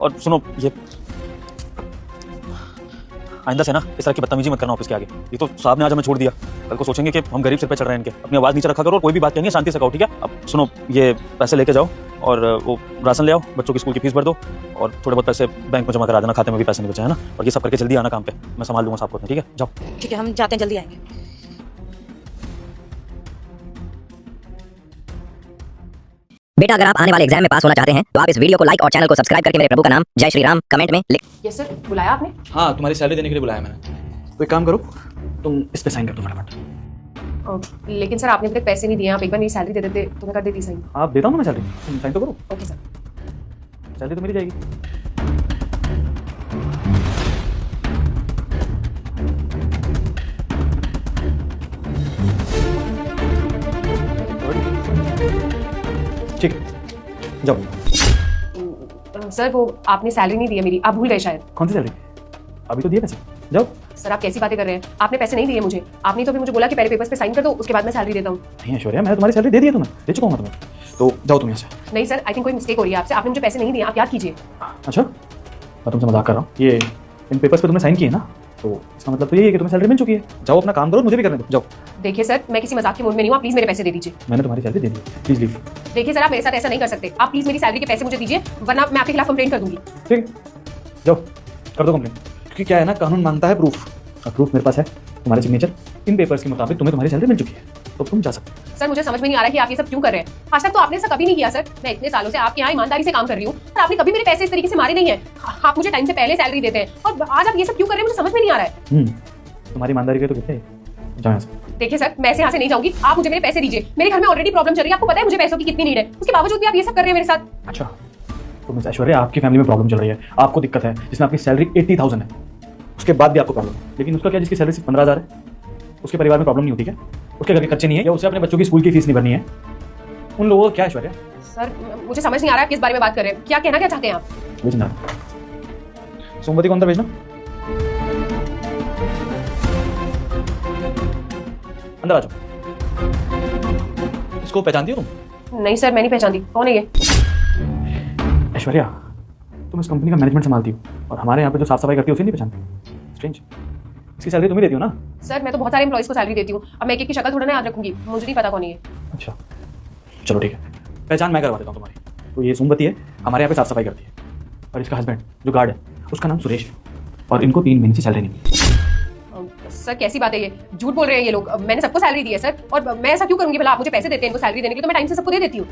और सुनो, ये आइंदा से ना इस तरह की बदतमीजी मत करना ऑफिस के आगे। ये तो साहब ने आज हमें छोड़ दिया, कल को सोचेंगे कि हम गरीब सिर पे चढ़ रहे हैं इनके। अपनी आवाज नीचे रखा करो और कोई भी बात कहेंगे शांति से कहो, ठीक है? अब सुनो, ये पैसे लेके जाओ और वो राशन ले आओ, बच्चों की स्कूल की फीस भर दो और थोड़े बहुत पैसे बैंक में जमा करा देना, खाते में भी पैसे नहीं बचे, है ना? और ये सब करके जल्दी आना काम पे, मैं संभाल लूंगा साहब को, ठीक है? जाओ। ठीक है, हम जाते हैं, जल्दी आएंगे। बेटा, अगर आप आने वाले एग्जाम में पास होना चाहते हैं तो आप इस वीडियो को लाइक और चैनल को सब्सक्राइब करके मेरे प्रभु का नाम जय श्री राम कमेंट में लिख। यस सर, बुलाया आपने? हाँ, तुम्हारी सैलरी देने के लिए बुलाया मैंने। तो एक काम करो, तुम इस पे साइन कर दो फटाफट। लेकिन सर आपने अभी तक पैसे नहीं दिए। आप एक बार मेरी सैलरी दे देते तो मैं कर देती साइन। आप देता हूँ ना मैं सैलरी, तुम साइन तो करो। Okay sir. सैलरी तो मेरी जाएगी। ठीक है, जाओ। सर वो आपने सैलरी नहीं दी है मेरी, आप भूल गए शायद। कौन सी सैलरी? अभी तो दिए पैसे, जाओ। सर आप कैसी बातें कर रहे हैं? आपने पैसे नहीं दिए मुझे। आपने तो अभी मुझे बोला कि पहले पेपर्स पे साइन कर दो, उसके बाद मैं सैलरी देता हूँ। नहीं ऐश्वर्या, मैंने तुम्हारी सैलरी दे दी है, तुम्हें दे चुका हूँ तुम्हें। तो जाओ तुम यहाँ से। नहीं सर, आई थिंक कोई मिस्टेक हो रही है आपसे। आपने मुझे पैसे नहीं दिए, आप याद कीजिए। अच्छा, मैं तुमसे मजाक कर रहा हूँ। ये इन पेपर्स पे तुमने साइन किए ना, तो इसका मतलब तो यही है कि तुम्हें सैलरी मिल चुकी है। जाओ अपना काम करो, मुझे भी करने दो, जाओ। देखिए सर, मैं किसी मजाक के मूड में नहीं हूँ, आप प्लीज मेरे पैसे दे दीजिए। मैंने तुम्हारी salary they the, please leave. देखिए सर, आप मेरे साथ ऐसा नहीं कर सकते। आप प्लीज मेरी सैलरी के पैसे मुझे दीजिए, वरना मैं आपके खिलाफ कंप्लेंट कर दूंगी। ठीक, जाओ कर दो कंप्लेंट। क्योंकि क्या है ना, कानून मांगता है प्रूफ, और प्रूफ मेरे पास है, तुम्हारे सिग्नेचर। इन पेपर्स के मुताबिक तुम्हें तुम्हारी सैलरी मिल चुकी है, तो तुम जा सकते हो। सर मुझे समझ में नहीं आ रहा कि आप ये सब क्यों कर रहे हैं। आज तक तो आपने ऐसा कभी नहीं किया सर। मैं इतने सालों से आपके यहाँ ईमानदारी से काम कर रही हूँ, और आपने कभी मेरे पैसे इस तरीके से मारे नहीं है। आप मुझे टाइम से पहले सैलरी देते हैं, और आज आप ये सब क्यों कर रहे हैं, मुझे समझ में नहीं आ रहा है। तुम्हारी ईमानदारी के तो कितने हैं? जाओ यहाँ से। देखिए सर, मैं यहाँ से नहीं जाऊंगी। आप मुझे मेरे पैसे दीजिए। मेरे घर में ऑलरेडी प्रॉब्लम चल रही है, आपको पता है मुझे पैसों की कितनी नीड है। उसके बावजूद भी आप ये सब कर रहे हैं मेरे साथ। अच्छा, तो मिस ऐश्वर्या, आपकी फैमिली में प्रॉब्लम चल रही है, आपको दिक्कत है, जिसमें आपकी सैलरी 80,000 है, उसके बाद भी आपको प्रॉब्लम है। लेकिन उसका क्या, जिसकी सैलरी सिर्फ 15,000 है, उसके परिवार में प्रॉब्लम नहीं होती क्या? उसके घर के खर्चे नहीं है, या उसे अपने बच्चों की स्कूल की फीस नहीं भरनी है? उन लोगों को क्या ऐश्वर्या? सर मुझे समझ नहीं आ रहा किस बारे में बात कर रहे हैं। क्या कहना क्या चाहते हैं आप? भेजना सोमवती को अंदर भेजना, अंदर आ जाओ। इसको पहचानती हो तुम? नहीं सर, मैं नहीं पहचानती। कौन है ये? ऐश्वर्या, तुम इस कंपनी का मैनेजमेंट संभालती हो, और हमारे यहाँ पे जो साफ सफाई करती है उसे नहीं पहचानती? स्ट्रेंज। इसकी सैलरी तुम ही देती हो ना? सर मैं तो बहुत सारे एम्प्लॉइज को सैलरी देती हूँ। अब मैं एक की शक्ल थोड़ा ना याद रखूंगी, मुझे नहीं पता कौन है ये। अच्छा, चलो ठीक है, पहचान मैं करवा देता हूँ तुम्हारी। तो ये सोमवती है, हमारे यहाँ पे साफ सफाई करती है, और इसका हस्बैंड जो गार्ड है उसका नाम सुरेश है, और इनको 3 महीने से सैलरी नहीं मिली। सर कैसी बात है ये? झूठ बोल रहे हैं ये लोग। मैंने सबको सैलरी दी है सर, और मैं ऐसा क्यों करूंगी भला? आप मुझे पैसे देते हैं इनको सैलरी देने के लिए, तो मैं टाइम से सबको दे देती हूँ।